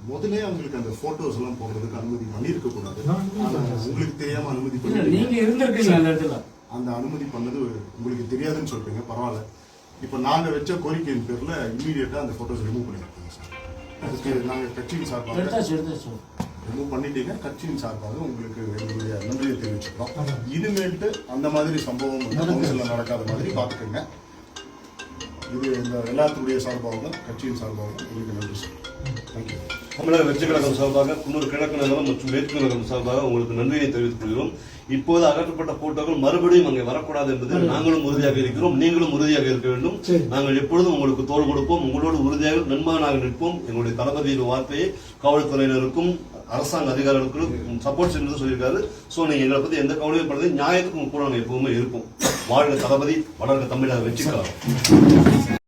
முதலே அவங்களுக்கு அந்த போட்டோஸ் எல்லாம் போடுறதுக்கு அனுமதி பண்ணியிருக்க கூடாது. உங்களுக்கு தெரியாம அனுமதி நீங்க இருந்திருக்கீங்க அந்த இடத்துல. அந்த அனுமதி பண்ணது உங்களுக்கு தெரியாதுன்னு சொல்றீங்க, பரவாயில்ல. இப்போ நாங்க வச்ச கோரிக்கையின் பேர்ல இம்மீடியட்டா அந்த போட்டோஸ் ரிமூவ் பண்ணிருக்கோங்க சார். அதுக்கு நாங்க கட்சியின் சார்பாக ரிமூவ் பண்ணிட்டீங்க. கட்சியின் சார்பாக உங்களுக்கு எங்களுடைய நன்றியை தெரிவிச்சுக்கிறோம். இனிமேல்ட்டு அந்த மாதிரி சம்பவம் கவுன்சிலில் நடக்காத மாதிரி பார்த்துக்கோங்க. இது இந்த எல்லாத்துடைய சார்பாகவும் கட்சியின் சார்பாகவும் உங்களுக்கு நன்றி சார். தேங்க்யூ. தமிழக வெற்றி கழகம் சார்பாக குன்னூர் கிழக்கு நகரம் மற்றும் மேற்கு நகரம் சார்பாக உங்களுக்கு நன்றியை தெரிவித்துக் கொள்கிறோம். இப்போது அகற்றப்பட்ட போட்டோக்கள் மறுபடியும் அங்கே வரக்கூடாது என்பதில் நாங்களும் உறுதியாக இருக்கிறோம், நீங்களும் உறுதியாக இருக்க வேண்டும். நாங்கள் எப்பொழுதும் உங்களுக்கு தோள் கொடுப்போம், உங்களோடு உறுதியாக நண்பனாக நிற்போம். எங்களுடைய தளபதியின் வார்த்தையை காவல்துறையினருக்கும் அரசாங்க அதிகாரிகளுக்கும் சப்போர்ட் செய்யணும்னு சொல்லியிருக்காரு. ஸோ நீங்க எங்களை பத்தி எந்த கவலையும் பண்றது, நியாயத்துக்கும் கூட நாங்கள் எப்பவுமே இருப்போம். வாழ்க தளபதி, வளர்க தமிழக வெற்றி கழகம்.